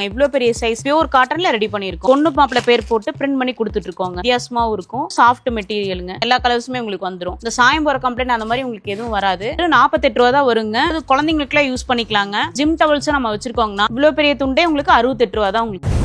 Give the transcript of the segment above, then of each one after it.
இவ்ளோ பெரிய size pure காட்டன்ல ready பண்ணிருக்கோம். பொண்ணு மாப்பிள பேர் போட்டு பிரிண்ட் பண்ணி கொடுத்துட்டு இருக்கோங்க. வித்தியாசமாவும் இருக்கும். சாஃப்ட் மெட்டீரியலுங்க. எல்லா கலர்ஸுமே உங்களுக்கு வந்துரும். இந்த சாயம் போற கம்ப்ளைண்ட் அந்த மாதிரி உங்களுக்கு எதுவும் வராது. 48 ரூபா தான் வருங்க. அது குழந்தைங்களுக்குலாம் யூஸ் பண்ணிக்கலாங்க. ஜிம் டவல்ஸ் நம்ம வச்சிருக்கோங்கன்னா இவ்ளோ பெரிய துண்டே உங்களுக்கு 68 ரூபா தான் உங்களுக்கு.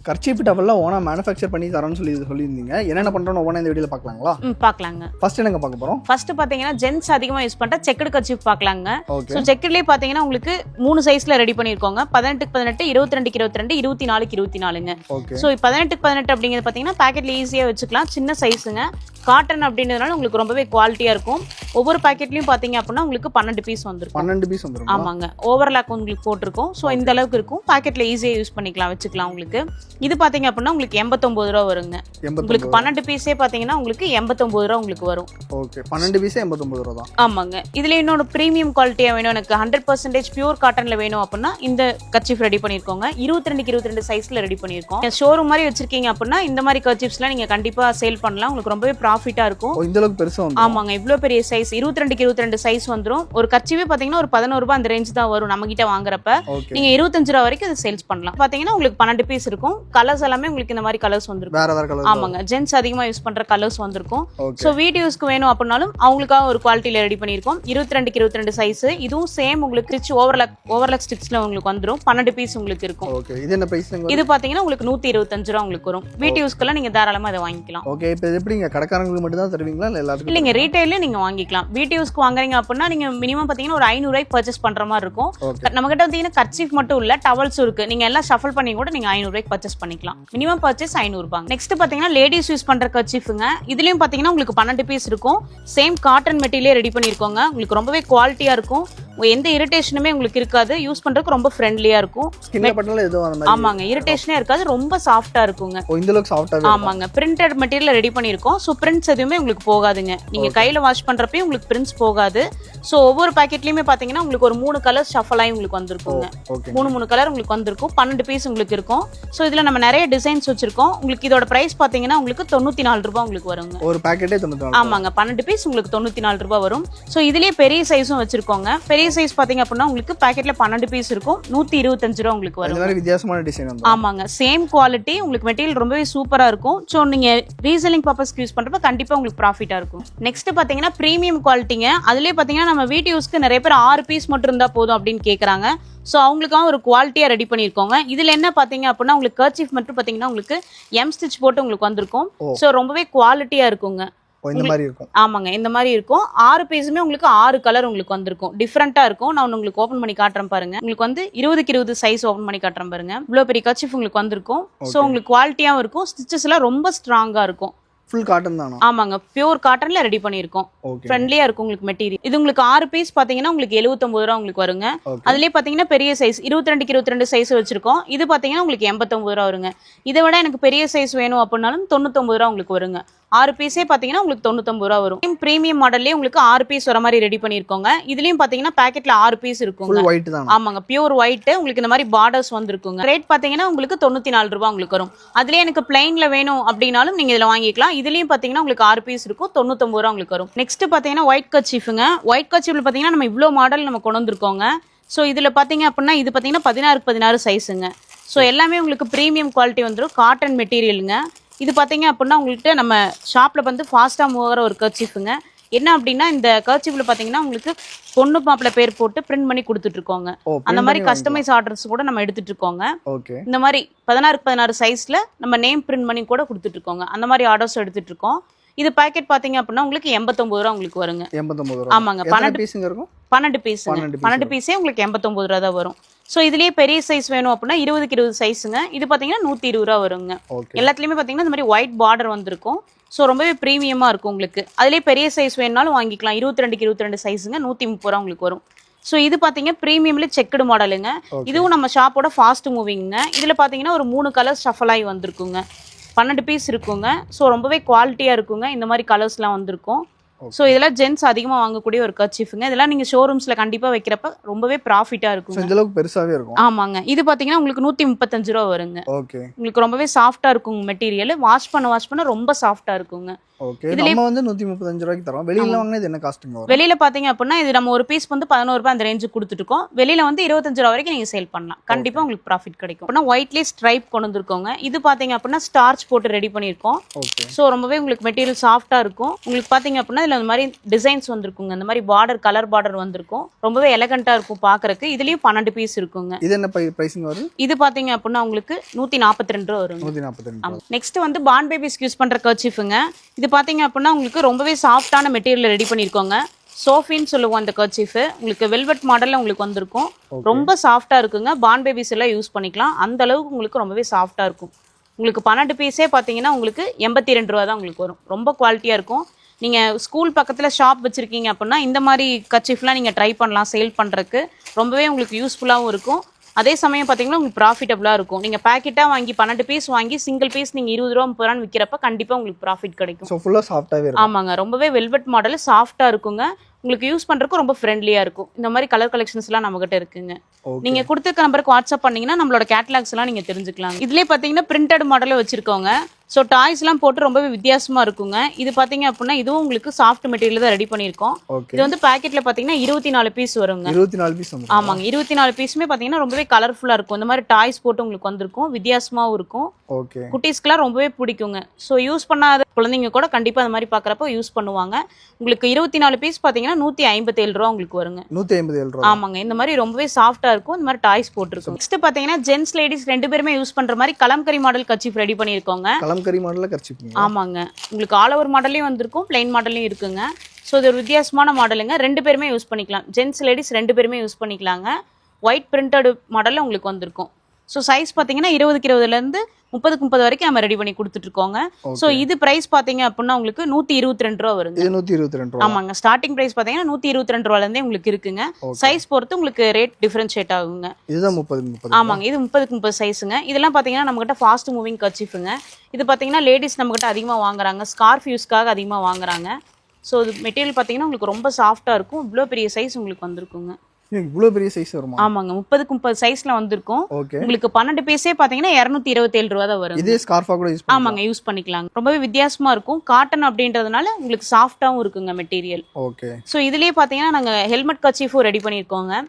கர்ச்சீப் டவல்லாம் ஓனா மேனுஃபேக்சர் பண்ணி தரோம்னு சொல்லியிருந்தீங்க. என்னென்ன பண்றோம்னு ஓனா இந்த வீடியோல பார்க்கலாங்களா? பார்க்கலாங்க. ஃபர்ஸ்ட் என்னங்க பார்க்க போறோம்? ஃபர்ஸ்ட் பாத்தீங்கன்னா ஜென்ஸ் அதிகமா யூஸ் பண்ற செக்குடு கர்ச்சீப் பார்க்கலாங்க. ஓகே. சோ செக்குடுலயே பாத்தீங்கன்னா உங்களுக்கு 3 சைஸ்ல ரெடி பண்ணிருக்கோங்க. 18க்கு 18, 22க்கு 22, 24க்கு 24ங்க. ஓகே. சோ 18க்கு 18 அப்படிங்கிறது பாத்தீங்கன்னா பாக்கெட்ல ஈஸியா வச்சுக்கலாம். சின்ன சைஸுங்க. காட்டன் அப்படின்றதுனால உங்களுக்கு ரொம்பவே குவாலிட்டியா இருக்கும். ஒவ்வொரு பாக்கெட்லயும் பாத்தீங்க அப்படின்னா உங்களுக்கு 12 பீஸ் வந்துரும். 12 பீஸ் வந்துரும். ஆமாங்க. ஓவர்லாக் உங்களுக்கு போட்டிருக்கோம். சோ இந்த அளவுக்கு இருக்கும். பாக்கெட்ல ஈஸியா யூஸ் பண்ணிக்கலாம், வச்சுக்கலாம் உங்களுக்கு. இது பாத்தீங்க அப்படின்னா உங்களுக்கு 89 ரூபா வருங்க. உங்களுக்கு 12 பீஸே பாத்தீங்கன்னா உங்களுக்கு 89 ரூபா உங்களுக்கு வரும். ஓகே. 12 பீஸே 89 ரூபா தான். ஆமாங்க. இதுல இன்னொரு பிரீமியம் குவாலிட்டியா வேணும், எனக்கு 100% பியூர் காட்டன்ல வேணும் அப்படின்னா இந்த கர்ச்சீஃப் ரெடி பண்ணிருக்கோங்க. 22க்கு 22 சைஸ்ல ரெடி பண்ணிருக்கோம். ஷோரூம் மாதிரி வச்சிருக்கீங்க அப்படின்னா இந்த மாதிரி கர்ச்சீஃப்ஸ்லாம் நீங்க கண்டிப்பா சேல் பண்ணலாம். உங்களுக்கு ரொம்பவே ப்ராஃபிட்டா இருக்கும். இந்த அளவுக்கு பெருசா வந்து. ஆமாங்க. இவ்ளோ பெரிய சைஸ் 22க்கு 22 சைஸ் வந்துரும். ஒரு கர்ச்சீஃபே பாத்தீங்கன்னா ஒரு 11 ரூபாய் அந்த ரேஞ்ச் தான் வரும் நம்ம கிட்ட வாங்குறப்ப. நீங்க 25 ரூபாய் வரைக்கும் அதை சேல்ஸ் பண்ணலாம். பாத்தீங்கன்னா உங்களுக்கு 12 பீஸ் இருக்கும். கலர்ஸ் எல்லாமே உங்களுக்கு இந்த மாதிரி கலர்ஸ் வந்திருக்கும். வேற வேற கலர். ஆமாங்க. ஜென்ஸ் அதிகமா யூஸ் பண்ற கலர்ஸ் வந்திருக்கும். சோ வீடியோஸ்க்கு வேணும் அப்படினாலும் அவங்களுக்காக ஒரு குவாலிட்டில ரெடி பண்ணிருக்கோம். 22க்கு 22 சைஸ். இதுவும் சேம் உங்களுக்கு ஸ்டிச் ஓவர்லாக் ஸ்டிச்ல உங்களுக்கு வந்துரும். 12 பீஸ் உங்களுக்கு இருக்கும். ஓகே. இது என்ன பிரைஸ்ங்க? இது பாத்தீங்கன்னா உங்களுக்கு 125 ரூபாய் உங்களுக்கு வரும். வீடியோஸ்க்குலாம் நீங்க தாராளமா இத வாங்கிக்கலாம். ஓகே. இப்போ இது எப்படிங்க கடைக்காரங்களுக்கு மட்டும் தான் தருவீங்களா இல்ல எல்லாத்துக்கும்? இல்லங்க, ரீட்டைல்ல நீங்க வாங்கிக்கலாம். வீடியோஸ்க்கு வாங்குறீங்க அப்படின்னா நீங்க மினிமம் பாத்தீங்கன்னா ஒரு 500 ரூபாய்க்கு பர்ச்சேஸ் பண்ற மாதிரி இருக்கும். நம்ம கிட்ட பாத்தீங்கன்னா கர்ச்சீஃப் மட்டும் இல்ல, டவல்ஸ் இருக்கு. நீங்க எல்லாம் ஷஃபிள் பண்ணி கூட நீங்க 500 ரூபாய்க்கு பர்ச்சேஸ் பண்ணிக்கலாம். மினிமம் பர்ச்சேஸ் 500 ரூபாய். நெக்ஸ்ட் பாத்தீங்கன்னா லேடிஸ் யூஸ் பண்ற கர்ச்சீஃப்ங்க. இதுலயும் பாத்தீங்கன்னா உங்களுக்கு 12 பீஸ் இருக்கும். சேம் காட்டன் மெட்டீரியல் ரெடி பண்ணிருக்கோங்க. உங்களுக்கு ரொம்பவே குவாலிட்டியா இருக்கும். எந்த இரிட்டேஷனுமே உங்களுக்கு இருக்காது. யூஸ் பண்றதுக்கு ரொம்ப ஃப்ரெண்ட்லியா இருக்கும். ஸ்கின்ல பட்டல ஏதோ அந்த மாதிரி. ஆமாங்க. இரிட்டேஷனே இருக்காது. ரொம்ப சாஃப்ட்டா இருக்குங்க. இந்த அளவுக்கு சாஃப்ட்டா இருக்கு. ஆமாங்க. பிரிண்டட் மெட்டீரியல் ரெடி பண்ணிருக்கோம். சோ பிரிண்ட்ஸ் எதுவுமே உங்களுக்கு போகாதுங்க. நீங்க கையில வாஷ் பண்றப்பே உங்களுக்கு பிரிண்ட்ஸ் போகாது. சோ ஒவ்வொரு பாக்கெட்லயுமே பாத்தீங்கன்னா உங்களுக்கு ஒரு 3 கலர் ஷஃபிள் ஆகி உங்களுக்கு வந்திருக்குங்க. 3 கலர் உங்களுக்கு வந்திருக்கும். 12 பீஸ் உங்களுக்கு இருக்கும். சோ இதுல நம்ம நிறைய டிசைன்ஸ் வச்சிருக்கோம். உங்களுக்கு இதோட பிரைஸ் பாத்தீங்கன்னா உங்களுக்கு 94 ரூபாய் உங்களுக்கு வருங்க. ஒரு பாக்கெட்டே 94. ஆமாங்க. 12 பீஸ் உங்களுக்கு 94 ரூபாய் வரும். சோ இதுலயே பெரிய சைஸும் வச்சிருக்கோங்க. பெரிய சைஸ் பாத்தீங்க அப்படின்னா உங்களுக்கு பாக்கெட்ல 12 பீஸ் இருக்கும். 125 ரூபாய் உங்களுக்கு வரும். இந்த மாதிரி வித்தியாசமான டிசைன் வந்து. ஆமாங்க. Same quality. உங்களுக்கு மெட்டீரியல் ரொம்பவே சூப்பரா இருக்கும். சோ நீங்க ரீசெல்லிங் பர்பஸ்க்கு யூஸ் பண்றப்ப கண்டிப்பா உங்களுக்கு ப்ராஃபிட்டா இருக்கும். நெக்ஸ்ட் பாத்தீங்கன்னா பிரீமியம் குவாலிட்டிங்க. அதுலயே பாத்தீங்கன்னா நம்ம வீடியோஸ்க்கு நிறைய பேர் 6 பீஸ் மட்டும் இருந்தா போதும் அப்படின்னு கேக்குறாங்க. சோ அவங்களுக்காக ஒரு குவாலிட்டியா ரெடி பண்ணிருக்கோங்க. இதுல என்ன பாத்தீங்க அப்படின்னா உங்களுக்கு கர்ச்சீஃப் மட்டும் பாத்தீங்கன்னா உங்களுக்கு எம் ஸ்டிச் போட்டு உங்களுக்கு வந்திருக்கும். சோ ரொம்பவே குவாலிட்டியா இருக்குங்க. இந்த மாதிரி இருக்கும். ஆமாங்க. இந்த மாதிரி இருக்கும். 6 பீஸுமே உங்களுக்கு 6 கலர் உங்களுக்கு வந்திருக்கும். டிஃபரெண்டா இருக்கும். நான் உங்களுக்கு ஓபன் பண்ணி காட்டுறேன் பாருங்க. உங்களுக்கு வந்து 20க்கு 20 சைஸ் ஓபன் பண்ணி காட்டுறேன் பாருங்க. இவ்வளவு பெரிய கர்ச்சீஃப் உங்களுக்கு வந்திருக்கும். சோ உங்களுக்கு குவாலிட்டியாவும் இருக்கும். ஸ்டிச்சஸ் எல்லாம் ரொம்ப ஸ்ட்ராங்கா இருக்கும். ஃபுல் காட்டன் தானா? ஆமாங்க. பியூர் காட்டன்ல ரெடி பண்ணிருக்கோம். ஃப்ரெண்ட்லியா இருக்கும் உங்களுக்கு மெட்டீரியல். இது உங்களுக்கு 6 பீஸ் பாத்தீங்கன்னா உங்களுக்கு 79 ரூபாய் உங்களுக்கு வருங்க. அதுலயே பாத்தீங்கன்னா பெரிய சைஸ் 22க்கு 22 சைஸ் வச்சிருக்கோம். இது பாத்தீங்கன்னா உங்களுக்கு 89 ரூபாய் வருங்க. இதை விட எனக்கு பெரிய சைஸ் வேணும் அப்படின்னாலும் 99 ரூபாய் உங்களுக்கு வருங்க. 6 பீஸே பாத்தீங்கன்னா உங்களுக்கு 99 ரூபாய் வரும். பிரீமியம் மாடல்லே உங்களுக்கு 6 பீஸ் வர மாதிரி ரெடி பண்ணிருக்கோங்க. இதுலயும் பாத்தீங்கன்னா பாக்கெட்ல 6 பீஸ் இருக்குங்க. ஃபுல் ஒயிட் தான். ஆமாங்க. Pure white. உங்களுக்கு இந்த மாதிரி பார்டர்ஸ் வந்திருக்குங்க. ரேட் பாத்தீங்கன்னா உங்களுக்கு 94 ரூபாய் உங்களுக்கு வரும். அதுலயே எனக்கு பிளைன்ல வேணும் அப்படின்னாலும் நீங்க இதுல வாங்கிக்கலாம். இதுலயும் பாத்தீங்கன்னா உங்களுக்கு 6 பீஸ் இருக்கும். 99 ரூபாய் உங்களுக்கு வரும். நெக்ஸ்ட் பாத்தீங்கன்னா ஒயிட் கர்ச்சீஃப்ங்க. ஒயிட் கர்ச்சீஃப்ல பாத்தீங்கன்னா நம்ம இவ்ளோ மாடல் நம்ம கொண்டு வந்திருக்கோங்க. சோ இதுல பாத்தீங்க அப்படின்னா இது பாத்தீங்கன்னா 16க்கு 16 சைஸுங்க. சோ எல்லாமே உங்களுக்கு பிரீமியம் குவாலிட்டி வந்துரும். காட்டன் மெட்டீரியலுங்க. இது பாத்தீங்க அப்படின்னா உங்களுக்கு நம்ம ஷாப்ல வந்து ஃபாஸ்டா மூவ் ஆகிற ஒரு கர்ச்சீஃப்ங்க. என்ன அப்படின்னா இந்த கர்ச்சீஃப்ல பாத்தீங்கன்னா உங்களுக்கு பொண்ணு மாப்பிள பேர் போட்டு பிரிண்ட் பண்ணி கொடுத்துட்டு இருக்கோங்க. அந்த மாதிரி கஸ்டமைஸ் ஆர்டர்ஸ் கூட நம்ம எடுத்துட்டு இருக்கோங்க. இந்த மாதிரி 16க்கு 16 சைஸ்ல நம்ம நேம் பிரிண்ட் பண்ணி கூட கொடுத்துட்டு இருக்கோங்க. அந்த மாதிரி ஆர்டர்ஸ் எடுத்துட்டு இருக்கோம். இது பாக்கெட் பாத்தீங்க அப்படின்னா உங்களுக்கு 89 ரூபாய் உங்களுக்கு வருங்க. 89 ரூபாய். ஆமாங்க. 12 பீஸ்ங்க இருக்கும். 12 பீஸ். 12 பீஸே உங்களுக்கு 89 ரூபாய் தான் வரும். சோ இதுலயே பெரிய சைஸ் வேணும் அப்படின்னா 20க்கு 20 சைஸுங்க. இது பாத்தீங்கன்னா 120 ரூபாய் வருங்க. எல்லாத்துலயுமே பாத்தீங்கன்னா இந்த மாதிரி ஒயிட் பார்டர் வந்திருக்கும். சோ ரொம்பவே பிரீமியமா இருக்கும் உங்களுக்கு. அதுலயே பெரிய சைஸ் வேணும்னாலும் வாங்கிக்கலாம். 22க்கு 22 சைஸுங்க. 130 ரூபாய் உங்களுக்கு வரும். சோ இது பாத்தீங்க பிரீமியம்ல செக்குடு மாடலுங்க. இதுவும் நம்ம ஷாப்போட ஃபாஸ்ட் மூவிங்க. இதுல பாத்தீங்கன்னா ஒரு 3 கலர் ஷஃபிள் ஆகி வந்திருக்குங்க. 12 பீஸ் இருக்குங்க. சோ ரொம்பவே குவாலிட்டியா இருக்குங்க. இந்த மாதிரி கலர்ஸ்லாம் வந்திருக்கும். சோ இதெல்லாம் ஜென்ஸ் அதிகமா வாங்கக்கூடிய ஒரு கர்ச்சீஃப்ங்க. இதெல்லாம் நீங்க ஷோரூம்ஸ்ல கண்டிப்பா வைக்கிறப்ப ரொம்பவே ப்ராஃபிட்டா இருக்கும். இந்த அளவுக்கு பெருசாவே இருக்கும். ஆமாங்க. இது பாத்தீங்கன்னா உங்களுக்கு 135 ரூபாய் வருங்க. உங்களுக்கு ரொம்பவே சாஃப்ட்டா இருக்கும் மெட்டீரியல். வாஷ் பண்ண ரொம்ப சாஃப்ட்டா இருக்குங்க. ஓகே நம்ம வந்து 135 ரூபாய்க்கு தரோம். வெளியில வாங்குனா இது என்ன காஸ்ட்ங்க வரும்? வெளியில பாத்தீங்க அப்படின்னா இது நம்ம ஒரு பீஸ் வந்து 11 ரூபாய் அந்த ரேஞ்சுக்கு கொடுத்துட்டு இருக்கோம். வெளியில வந்து 25 ரூபாய் வரைக்கும் நீங்க சேல் பண்ணலாம். கண்டிப்பா உங்களுக்கு ப்ராஃபிட் கிடைக்கும். அப்படின்னா ஒயிட்லயே ஸ்ட்ரைப் கொண்டு வந்திருக்கோங்க. இது பாத்தீங்க அப்படின்னா ஸ்டார்ச் போட்டு ரெடி பண்ணியிருக்கோம். ஓகே ஸோ ரொம்பவே உங்களுக்கு மெட்டீரியல் சாஃப்டா இருக்கும். உங்களுக்கு பாத்தீங்க அப்படின்னா இதுல இந்த மாதிரி டிசைன்ஸ் வந்திருக்குங்க. இந்த மாதிரி பார்டர் கலர் பார்டர் வந்திருக்கும். ரொம்பவே எலகண்டா இருக்கும் பாக்குறதுக்கு. இதுலயும் 12 பீஸ் இருக்குங்க. இது என்ன பிரைசிங் வருது? இது பாத்தீங்க அப்படின்னா உங்களுக்கு 142 ரூபாய் வரும். 142. நெக்ஸ்ட் வந்து பான் பேபிஸ்க்கு யூஸ் பண்ற கர்ச்சீஃப்ங்க. இது பாத்தீங்க அப்படின்னா உங்களுக்கு ரொம்பவே சாஃப்டான மெட்டீரியல் ரெடி பண்ணிருக்கோங்க. சோஃபின்னு சொல்லுவோம் அந்த கர்ச்சீஃப். உங்களுக்கு வெல்வெட் மாடல்ல உங்களுக்கு வந்திருக்கும். ரொம்ப சாஃப்டா இருக்குங்க. பான் பேபிஸ் எல்லாம் யூஸ் பண்ணிக்கலாம். அந்த அளவுக்கு உங்களுக்கு ரொம்பவே சாஃப்டா இருக்கும். உங்களுக்கு 12 பீஸே பாத்தீங்கன்னா உங்களுக்கு 82 ரூபா தான் உங்களுக்கு வரும். ரொம்ப குவாலிட்டியா இருக்கும். நீங்க ஸ்கூல் பக்கத்துல ஷாப் வச்சிருக்கீங்க அப்படின்னா இந்த மாதிரி கர்ச்சீஃப்லாம் நீங்க ட்ரை பண்ணலாம் சேல் பண்றதுக்கு. ரொம்பவே உங்களுக்கு யூஸ்ஃபுல்லாகவும் இருக்கும். அதே சமயம் பார்த்தீங்கன்னா உங்களுக்கு ப்ராஃபிட்டபுளாக இருக்கும். நீங்கள் பேக்கெட்டாக வாங்கி 12 பீஸ் வாங்கி சிங்கிள் பீஸ் நீங்கள் 20 ரூபா 30 ரூபான்னு விற்கிறப்ப கண்டிப்பாக உங்களுக்கு ப்ராஃபிட் கிடைக்கும். ஸோ ஃபுல்லாக சாஃப்டாகவே இருக்கும். ஆமாங்க, ரொம்பவே வெல்வெட் மாடல் சாஃப்டாக இருக்குங்க. உங்களுக்கு யூஸ் பண்ணுறதுக்கு ரொம்ப ஃப்ரெண்ட்லியாக இருக்கும். இந்த மாதிரி கலர் கலெக்ஷன்ஸ்லாம் நம்மகிட்ட இருக்குங்க. நீங்கள் கொடுத்துருக்க நம்பருக்கு வாட்ஸ்அப் பண்ணீங்கன்னா நம்மளோட கேட்டலாக்ஸ் எல்லாம் நீங்கள் தெரிஞ்சுக்கலாம். இதுலேயே பார்த்தீங்கன்னா பிரிண்டட் மாடலில் வச்சிருக்கோங்க. ஸோ டாய்ஸ்லாம் போட்டு ரொம்பவே வித்தியாசமாக இருக்குங்க. இது பார்த்தீங்க அப்படின்னா இதுவும் உங்களுக்கு சாஃப்ட் மெட்டீரியல் தான் ரெடி பண்ணியிருக்கோம். இது வந்து பேக்கெட்டில் பார்த்தீங்கன்னா 24 பீஸ் வருங்க. 24 பீஸ். ஆமாங்க, 24 பீஸுமே பார்த்தீங்கன்னா ரொம்பவே கலர்ஃபுல்லாக இருக்கும். இந்த மாதிரி டாய்ஸ் போட்டு உங்களுக்கு வந்திருக்கும். வித்தியாசமாகவும் இருக்கும். ஓகே, குட்டீஸ்க்குலாம் ரொம்பவே பிடிக்குங்க. ஸோ யூஸ் பண்ணாத குழந்தைங்க கூட கண்டிப்பாக அந்த மாதிரி பார்க்குறப்ப யூஸ் பண்ணுவாங்க. உங்களுக்கு 24 பீஸ் பார்த்தீங்கன்னா 157 ரூபா உங்களுக்கு வருங்க. 157 ரூபா. ஆமாங்க, இந்த மாதிரி ரொம்பவே சாஃப்டாக இருக்கும். இந்த மாதிரி டாய்ஸ் போட்டிருக்கும். நெக்ஸ்ட் பார்த்தீங்கன்னா ஜென்ஸ் லேடிஸ் 2 பேருமே யூஸ் பண்ணுற மாதிரி கலம்கரி மாடல் கர்ச்சீஃப் ரெடி பண்ணியிருக்கோங்க. கலம்கரி மாடல்ல கர்ச்சீஃப். ஆமாங்க, உங்களுக்கு ஆல் ஓவர் மாடல்லையும் வந்திருக்கும், பிளைன் மாடல்லையும் இருக்குங்க. ஸோ இது ஒரு வித்தியாசமான மாடலுங்க. 2 பேருமே யூஸ் பண்ணிக்கலாம். ஜென்ஸ் லேடிஸ் 2 பேருமே யூஸ் பண்ணிக்கலாங்க. ஒயிட் பிரிண்டட் மாடலில் உங்களுக்கு வந்திருக்கும். ஸோ சைஸ் பார்த்தீங்கன்னா 20க்கு 20லேருந்து 30க்கு 30 வரைக்கும் நம்ம ரெடி பண்ணி கொடுத்துட்டு இருக்கோங்க. ஸோ இது பிரைஸ் பார்த்தீங்க அப்படின்னா உங்களுக்கு 122 ரூபா வருங்க. 122 ரூபா. ஆமாங்க, ஸ்டார்டிங் பிரைஸ் பார்த்தீங்கன்னா 122 ரூபாலேருந்தே உங்களுக்கு இருக்குங்க. சைஸ் பொறுத்து உங்களுக்கு ரேட் டிஃபரன்ஷியேட் ஆகுங்க. இதுதான் 30. ஆமாங்க, இது 30க்கு 30 சைஸுங்க. இதெல்லாம் பார்த்தீங்கன்னா நம்மகிட்ட ஃபாஸ்ட் மூவிங் கர்ச்சீஃப்ங்க. இது பார்த்தீங்கன்னா லேடிஸ் நம்மகிட்ட அதிகமாக வாங்குறாங்க. ஸ்கார்ஃப் யூஸ்க்காக அதிகமாக வாங்குறாங்க. ஸோ இது மெட்டீரியல் பார்த்தீங்கன்னா உங்களுக்கு ரொம்ப சாஃப்டாக இருக்கும். இவ்வளோ பெரிய சைஸ் உங்களுக்கு வந்திருக்குங்க. இவ்வளோ பெரிய சைஸ் வருமா? ஆமாங்க, 30க்கு 30 சைஸ்ல வந்திருக்கும். ஓகே, உங்களுக்கு 12 பீஸே பாத்தீங்கன்னா 227 ரூபா தான் வரும். இதே ஸ்கார்ஃபா கூட யூஸ் பண்ணலாம். ஆமாங்க, யூஸ் பண்ணிக்கலாம். ரொம்பவே வித்தியாசமா இருக்கும். காட்டன் அப்படின்றதுனால உங்களுக்கு சாஃப்டாவும் இருக்குங்க மெட்டீரியல். ஓகே. ஸோ இதுலயே பாத்தீங்கன்னா நாங்க ஹெல்மெட் கர்ச்சீஃபும் ரெடி பண்ணியிருக்கோங்க.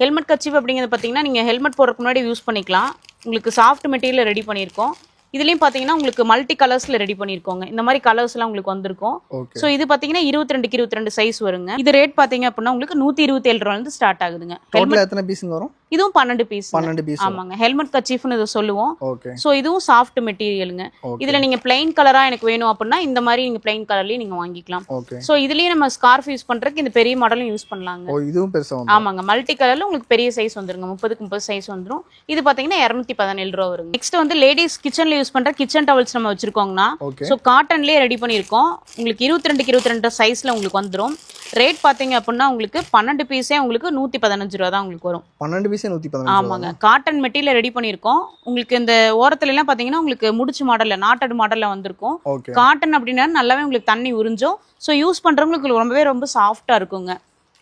ஹெல்மெட் கர்ச்சீஃப் அப்படிங்கிறது பாத்தீங்கன்னா நீங்க ஹெல்மெட் போடுறதுக்கு முன்னாடி யூஸ் பண்ணிக்கலாம். உங்களுக்கு சாஃப்ட் மெட்டீரியல் ரெடி பண்ணியிருக்கோம். இதுலயும் பாத்தீங்கன்னா உங்களுக்கு மல்டி கலர்ஸ்ல ரெடி பண்ணிருக்கோங்க. இந்த மாதிரி கலர்ஸ் எல்லாம் உங்களுக்கு வந்திருக்கும். சோ இது பாத்தீங்கன்னா 22க்கு 22 சைஸ் வருங்க. இது ரேட் பாத்தீங்க அப்படின்னா உங்களுக்கு 127 ரூபாயில இருந்து ஸ்டார்ட் ஆகுதுங்க. டோட்டலா எத்தனை பீஸ்ங்க வரும்? இதுவும் 12 பீஸ். 12 பீஸ். ஆமாங்க, ஹெல்மெட் கர்ச்சீஃப்னு இத சொல்லுவோம். ஓகே. சோ இதுவும் சாஃப்ட் மெட்டீரியலுங்க. இதுல நீங்க பிளைன் கலரா எனக்கு வேணும் அப்படின்னா இந்த மாதிரி நீங்க பிளைன் கலர்லயே நீங்க வாங்கிக்கலாம். ஓகே. சோ இதுலயே நம்ம ஸ்கார்ஃப் யூஸ் பண்றதுக்கு இந்த பெரிய மாடலும் யூஸ் பண்ணலாங்க. ஓ, இதுவும் பெருசா வந்து. ஆமாங்க, மல்டி கலர்ல உங்களுக்கு பெரிய சைஸ் வந்துருங்க. 30க்கு 30 சைஸ் வந்துரும். இது பாத்தீங்கன்னா 217 ரூபாய் வருங்க. நெக்ஸ்ட் வந்து லேடிஸ் கிச்சன்ல யூஸ் பண்ற கிச்சன் டவல்ஸ் நம்ம வச்சிருக்கோங்கனா. சோ காட்டன்லயே ரெடி பண்ணிருக்கோம். உங்களுக்கு 22க்கு 22 சைஸ்ல உங்களுக்கு வந்துரும். ரேட் பாத்தீங்க அப்படின்னா உங்களுக்கு 12 பீஸே உங்களுக்கு 115 ரூபாய் தான் உங்களுக்கு வரும். 12 பீஸே 115. ஆமாங்க, காட்டன் மெட்டீரியல் ரெடி பண்ணிருக்கோம். உங்களுக்கு இந்த ஓரத்துல எல்லாம் பாத்தீங்கன்னா உங்களுக்கு முடிச்சு மாடல்ல நாட்டட் மாடல்ல வந்திருக்கும். காட்டன் அப்படின்னா நல்லாவே உங்களுக்கு தண்ணி உறிஞ்சும். சோ யூஸ் பண்றவங்களுக்கு ரொம்பவே ரொம்ப சாஃப்டா இருக்குங்க.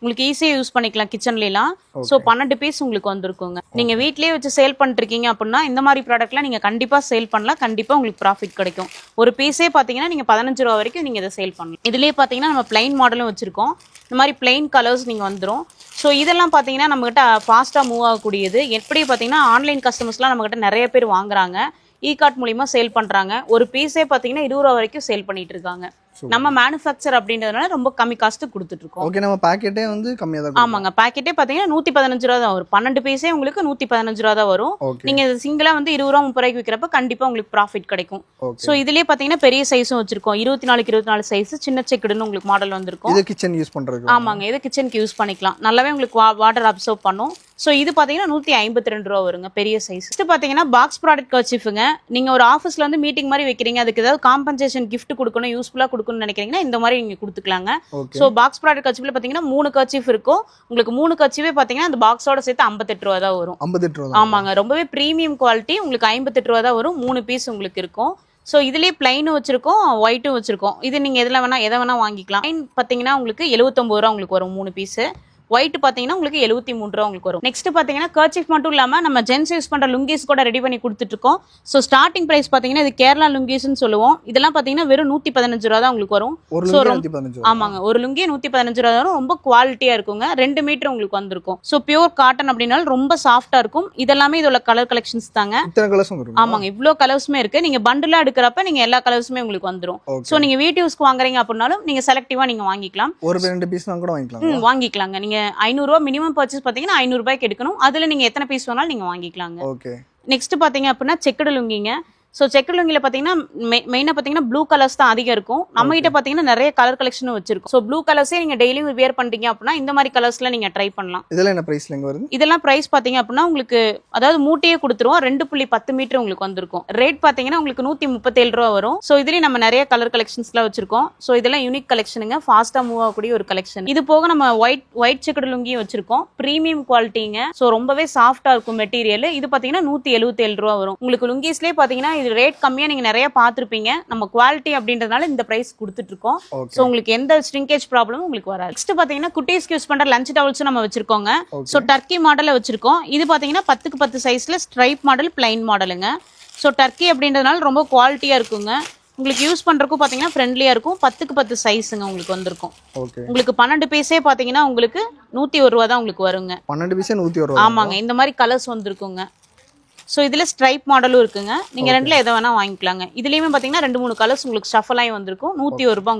உங்களுக்கு ஈஸியா யூஸ் பண்ணிக்கலாம் கிச்சன்ல எல்லாம். சோ 12 பீஸ் உங்களுக்கு வந்திருக்குங்க. நீங்க வீட்லயே வச்சு சேல் பண்ணிருக்கீங்க அப்படின்னா இந்த மாதிரி ப்ராடக்ட்லாம் நீங்க கண்டிப்பா சேல் பண்ணலாம். கண்டிப்பா உங்களுக்கு ப்ராஃபிட் கிடைக்கும். ஒரு பீஸே பாத்தீங்கன்னா நீங்க 15 ரூபாய் வரைக்கும் நீங்க இதை சேல் பண்ணலாம். இதுலயே பாத்தீங்கன்னா நம்ம பிளைன் மாடலும் வச்சிருக்கோம். இந்த மாதிரி பிளைன் கலர்ஸ் நீங்க வந்துரும். ஸோ இதெல்லாம் பார்த்தீங்கன்னா நம்மகிட்ட ஃபாஸ்ட்டாக மூவ் ஆகக்கூடியது. எப்படி பார்த்தீங்கன்னா ஆன்லைன் கஸ்டமர்ஸ்லாம் நம்மகிட்ட நிறைய பேர் வாங்குறாங்க. இ-கார்ட் மூலியமா சேல் பண்றாங்க. ஒரு பீஸே பார்த்தீங்கன்னா 20 ரூபா வரைக்கும் சேல் பண்ணிட்டு இருக்காங்க. நம்ம மேனுஃபேக்சர் அப்படின்றதுனால ரொம்ப கம்மி காஸ்ட் கொடுத்துட்டு இருக்கோம். ஓகே, நம்ம பாக்கெட்டே வந்து கம்மியா தான். ஆமாங்க, பாக்கெட்டே பாத்தீங்கன்னா 115 ரூபா தான் வரும். 12 பீஸே உங்களுக்கு 115 ரூபா தான் வரும். நீங்க சிங்கிளா வந்து 20 ரூபா 30 ரூபாய்க்கு விற்கிறப்ப கண்டிப்பா உங்களுக்கு ப்ராஃபிட் கிடைக்கும். சோ இதுலயே பாத்தீங்கன்னா பெரிய சைஸும் வச்சிருக்கோம். 24க்கு 24 சைஸ் சின்ன செக்குடுன்னு உங்களுக்கு மாடல் வந்திருக்கும். இது கிச்சன் யூஸ் பண்றது. ஆமாங்க, இது கிச்சனுக்கு யூஸ் பண்ணிக்கலாம். நல்லாவே உங்களுக்கு வாட்டர் அப்சர்வ் பண்ணும். சோ இது பாத்தீங்கன்னா 152 ரூபா வருங்க, பெரிய சைஸ். இது பாத்தீங்கன்னா பாக்ஸ் ப்ராடக்ட் கர்ச்சீஃப்ங்க. நீங்க ஒரு ஆஃபீஸ்ல வந்து மீட்டிங் மாதிரி வைக்கிறீங்க, அதுக்கு ஏதாவது காம்பன்சேஷன் கிஃப்ட் கொடுக்கணும், யூஸ்ஃபுல்லா கொடுக்கணும்னு நினைக்கிறீங்கன்னா இந்த மாதிரி நீங்க கொடுத்துக்கலாங்க. சோ பாக்ஸ் ப்ராடக்ட் கர்ச்சீஃப்ல பாத்தீங்கன்னா 3 கர்ச்சீஃப் இருக்கும். உங்களுக்கு 3 கர்ச்சீஃபே பாத்தீங்கன்னா அந்த பாக்ஸோட சேர்த்து 58 ரூபா தான் வரும். 58 ரூபா. ஆமாங்க, ரொம்பவே பிரீமியம் குவாலிட்டி. உங்களுக்கு 58 ரூபா தான் வரும். 3 பீஸ் உங்களுக்கு இருக்கும். ஸோ இதுலேயே பிளைனும் வச்சிருக்கோம், ஒயிட்டும் வச்சிருக்கோம். இது நீங்கள் எதை வேணா வாங்கிக்கலாம். பிளைன் பார்த்தீங்கன்னா உங்களுக்கு 79 ரூபா உங்களுக்கு வரும் 3 பீஸு. ஒயிட் பாத்தீங்கன்னா உங்களுக்கு 73 ரூபா உங்களுக்கு வரும். நெக்ஸ்ட் பாத்தீங்கன்னா கர்ச்சீஃப் மட்டும் இல்லாம நம்ம ஜென்ஸ் யூஸ் பண்ற லுங்கிஸ் கூட ரெடி பண்ணி கொடுத்துட்டு இருக்கோம். ஸோ ஸ்டார்டிங் பிரைஸ் பாத்தீங்கன்னா இது கேரளா லுங்கிஸ்ன்னு சொல்லுவோம். இதெல்லாம் பாத்தீங்கன்னா வெறும் 115 ரூபா தான் உங்களுக்கு வரும். ஒரு So, லுங்கி 115 ஆமாங்க, ஒரு லுங்கி 115 ரூபா வரும். ரொம்ப குவாலிட்டியா இருக்குங்க. 2 மீட்டர் உங்களுக்கு வந்திருக்கும். ஸோ பியூர் காட்டன் அப்படின்னாலும் ரொம்ப சாஃப்டா இருக்கும். இதெல்லாமே இதோட கலர் கலெக்ஷன்ஸ் தாங்க. இத்தனை கலர்ஸும் வரும். ஆமாங்க, இவ்ளோ கலர்ஸுமே இருக்கு. நீங்க பண்டிலா எடுக்கிறப்ப நீங்க எல்லா கலர்ஸுமே உங்களுக்கு வந்துரும். Okay. சோ நீங்க வீட்டு யூஸ்க்கு வாங்குறீங்க அப்படின்னாலும் நீங்க செலக்டிவா நீங்க வாங்கிக்கலாம். ஒரு 2 பீஸ் கூட வாங்கிக்கலாம். வாங்கிக்கலாங்க. நீங்க 500 ரூபாய் மினிமம் பர்ச்சேஸ் பாத்தீங்கன்னா 500 ரூபாய்க்கு எடுக்கணும். அதுல நீங்க எத்தனை பீஸ் வேணாலும் நீங்க வாங்கிக்கலாங்க. ஓகே. நெக்ஸ்ட் பாத்தீங்க அப்படின்னா செக்குடு லுங்கிங்க. ஸோ செக்குடு லுங்கில பாத்தீங்கன்னா மெயினா பாத்தீங்கன்னா ப்ளூ கலர்ஸ் தான் அதிகம் இருக்கும். நம்ம கிட்ட பாத்தீங்கன்னா நிறைய கலர் கலெக்ஷனும் வச்சிருக்கோம். ஸோ ப்ளூ கலர்ஸே நீங்க டெய்லி வியர் பண்றீங்க அப்படின்னா இந்த மாதிரி கலர்ஸ்ல நீங்க ட்ரை பண்ணலாம். இதெல்லாம் என்ன பிரைஸ்ல எங்க வருது? இதெல்லாம் பிரைஸ் பாத்தீங்க அப்படின்னா உங்களுக்கு அதாவது மூட்டையே கொடுத்துருவோம். 2.10 மீட்டர் உங்களுக்கு வந்திருக்கும். ரேட் பாத்தீங்கன்னா உங்களுக்கு 137 ரூபா வரும். ஸோ இதுலயும் நம்ம நிறைய கலர் கலெக்ஷன்ஸ்லாம் வச்சிருக்கோம். ஸோ இதெல்லாம் யூனிக் கலெக்ஷனுங்க, ஃபாஸ்டா மூவ் ஆகக்கூடிய ஒரு கலெக்ஷன். இது போக நம்ம ஒயிட் செக்குடு லுங்கியும் வச்சிருக்கோம். பிரீமியம் குவாலிட்டிங்க. ஸோ ரொம்பவே சாஃப்டா இருக்கும் மெட்டீரியல். இது பாத்தீங்கன்னா 177 ரூபா வரும். உங்களுக்கு லுங்கிஸ்லேயே பாத்தீங்கன்னா இது ரேட் கம்மியா நீங்க நிறைய பார்த்திருப்பீங்க. நம்ம குவாலிட்டி அப்படின்றதுனால இந்த பிரைஸ் கொடுத்துட்டு இருக்கோம். சோ உங்களுக்கு எந்த ஸ்ட்ரிங்கேஜ் ப்ராப்ளமும் உங்களுக்கு வராது. நெக்ஸ்ட் பாத்தீங்கன்னா குட்டீஸ்க்கு யூஸ் பண்ற லஞ்ச் டவல்ஸ் நம்ம வச்சிருக்கோங்க. சோ டர்க்கி மாடல்ல வச்சிருக்கோம். இது பாத்தீங்கன்னா 10க்கு 10 சைஸ்ல ஸ்ட்ரைப் மாடல், பிளைன் மாடலுங்க. சோ டர்க்கி அப்படின்றதுனால ரொம்ப குவாலிட்டியா இருக்குங்க. உங்களுக்கு யூஸ் பண்றதுக்கும் பாத்தீங்கன்னா ஃப்ரெண்ட்லியா இருக்கும். 10க்கு 10 சைஸ்ங்க உங்களுக்கு வந்திருக்கும். உங்களுக்கு 12 பீஸே பாத்தீங்கன்னா உங்களுக்கு 101 ரூபா தான் உங்களுக்கு வருங்க. 12 பீஸே 101 ரூபா. ஆமாங்க, இந்த மாதிரி கலர்ஸ் வந்திருக்குங்க. ஸோ இதில் ஸ்ட்ரைப் மாடலும் இருக்குங்க. நீங்கள் ரெண்டில் எதை வேணால் வாங்கிக்கலாங்க. இதுலேயுமே பார்த்தீங்கன்னா 2-3 கலர்ஸ் உங்களுக்கு ஷஃபல் ஆகி வந்திருக்கும். 101 ரூபாய்.